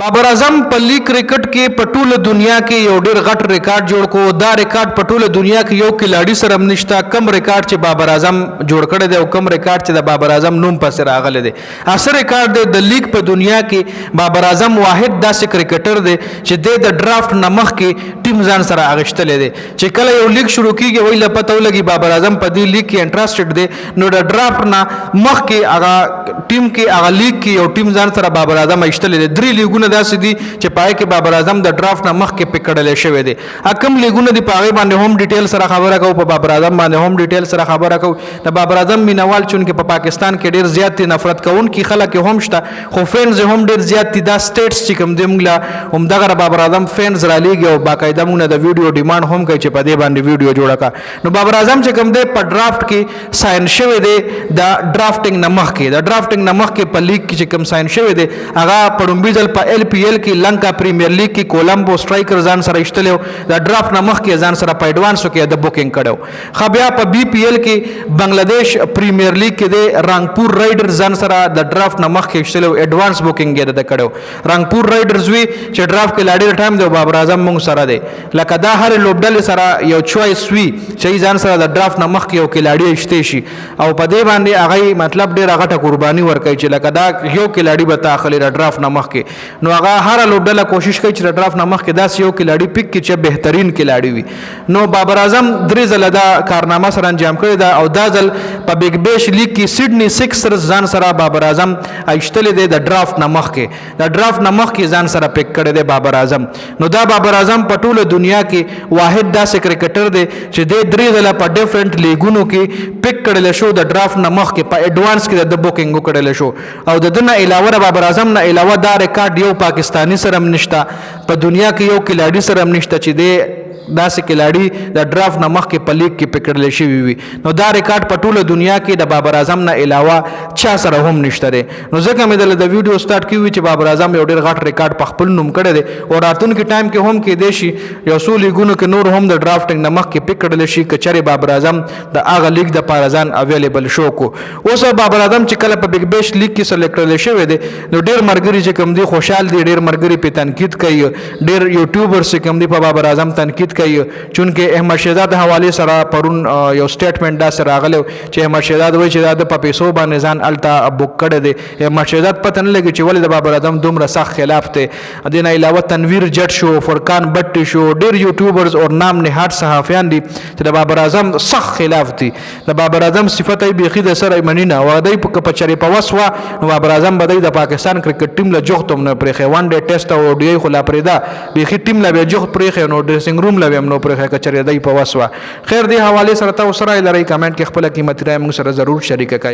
बाबर आजम په لیگ کرکټ کې په ټوله دنیا کې یو ډیر غټ ریکارډ جوړ کو. دا ریکارډ په ټوله دنیا کې یو کلاډي سره هم نشته. کم ریکارډ چې بابر اعظم جوړ کړی دی او کم ریکارډ چې د بابر اعظم نوم پسې راغلی دی. اصل ریکارډ دی د لیگ په دنیا کې بابر اعظم واحد داسې کرکټر دی چې د ډرافټ نه مخکې ټیم ځان سره اغشتلی دی. چې کله یو لیگ شروع کیږي وایي له پته ولګي بابر اعظم په دې لیگ کې انټرسټډ دی، نو د ډرافټ نه مخکې هغه ټیم کې هغه لیگ کې یو ټیم ځان سره بابر اعظم اغشتلی دی. درې لیګونه داسې دي چې پای کې بابر اعظم د ډرافټ نه مخکې پک کړل شوی دی. کم لیګونه دي په هغې باندې هم ډیټیل سره خبره کوو، په بابر اعظم باندې هم ډیټیل سره خبره کوو. د بابر اعظم مینوال چونکې په پاکستان کې ډیر زیات دي، نفرت کوونکي خلک هم شته، خو فینز هم ډیر زیات دي. دا سټیټس چې کوم دی موږ له همدغه بابر اعظم فینز رالیږي او باقاعده موږ د ویډیو ډیمانډ هم کوي چې په دې باندې ویډیو جوړه کړه. نو بابر اعظم چې کوم دی په ډرافټ کې ساين شوی دی د ډرافټینګ نه مخکې. د ډرافټینګ نه مخکې په لیګ کې چې کوم ساين شوی دی هغه په لومبي ځل په LPL کې لنکا پریمیر لیګ کې کولمبو سټرایکر ځان سره ایستلی و. د ډرافټ نه مخکې ځان سره په ایډوانسو کې د بوکینګ کړی و. ښه بیا په BPL کې بنگلادیش پریمیر لیګ کې د رانګپور رایډرز ځان سره د ډرافټ نه مخکې ایستلی و، ایډوانس بوکینګ یې د کړی و. رانګپور رایډرز وي چې ډرافټ کې لا ډېر ټایم دی او بابر اعظم موږ سره دی. لکه دا هرې لوبډلې سره یو چوایس وي چې ځان سره د ډرافټ نه مخکې یو کلاډي ایستی شي او په دې باندې هغه مطلب ډېره غټه قرباني ورکوي چې لکه دا یو کلاډي به تا اخلي د ډرافټ نه مخکې. نو هغه هره لوبډله کوشش کوي چې د ډرافټ نه مخکې داسې یو کلاډي پک کړي چې بهترین کلاډي وي. نو بابر اعظم درې ځله دا کارنامه سره انجام کړې ده او دا ځل په بیگ بیش لیګ کې سیډني سکسرز ځان سره بابر اعظم ایستلی دی د ډرافټ نه مخکې. د ډرافټ نه مخکې ځان سره پک کړی دی بابر اعظم. نو دا بابر اعظم په ټوله دنیا کې واحد داسې کرکټر دی چې د درې ځله په ډیفرنٹ لیګونو کې پک کړل شو د ډرافټ نه مخکې، په ایډوانس کې د بوکینګ وکړل شو. او د دې نه علاوه بابر اعظم نه علاوه دا ریکارډ یو پاکستانی سره هم نشته، په دنیا کې یو کلاډي سره هم نشته چې دی داسې کلاډي د ډرافټ نه مخکې په لیګ کې پکړل شوي وي. نو دا ریکارډ په ټوله دنیا کې د بابر اعظم نه علاوه چا سره هم نشته دی. نو ځکه مې دلته د ویډیو سٹارټ کړی چې بابر اعظم یو ډېر غټ ریکارډ په خپل نوم کړی دی او راتلونکي ټایم کې هم کېدی شي یو څو لیګونو کې نور هم د ډرافټینګ نه مخکې پکړل شي که چېرې بابر اعظم د هغه لیګ دپاره ځان اویلیبل شو کو. اوس بابر اعظم چې کله په بیگ بیش لیګ کې سلیکټ کړل شوی دی نو ډېر ملګري چې کوم دي خوشحال دي، ډېر ملګري پې تنقید کوي، ډېر یوټیوبرز چې کوم دي په بابر اعظم تنقید کوي. چونکې احمد شهزاد د حوالې سره پرون یو سټیټمنټ داسې راغلی چې احمد شهزاد وایي چې دا د په پیسو باندې ځان هلته بک کړی دی. احمد شهزاد پته نه لګي چې ولې د بابر اعظم دومره سخت خلاف دی. دې نه علاوه تنویر جټ شو، فرقان بټي شو، ډېر یوټیوبرز او نام نهاد صحافیان دي چې د بابر اعظم سخت خلاف دي. د بابر اعظم صفت یې بیخي د سره مني نه و. دی په چرې په وس وه نو بابر اعظم به دی د پاکستان کرکټ ټیم له جغت هم نه پرېښی. ون ډے ټیسټ او ODI خو لا پرېږده، بیخي ټیم له به جغت پرېښی نو ډریسنګ روم له به هم نو پرېښی که چرې دی په وس وه. خیر دې حوالې سره تاسو رایې لرئ، کمنټ کې خپله قیمتي رایه موږ سره ضرور شریکه کړئ.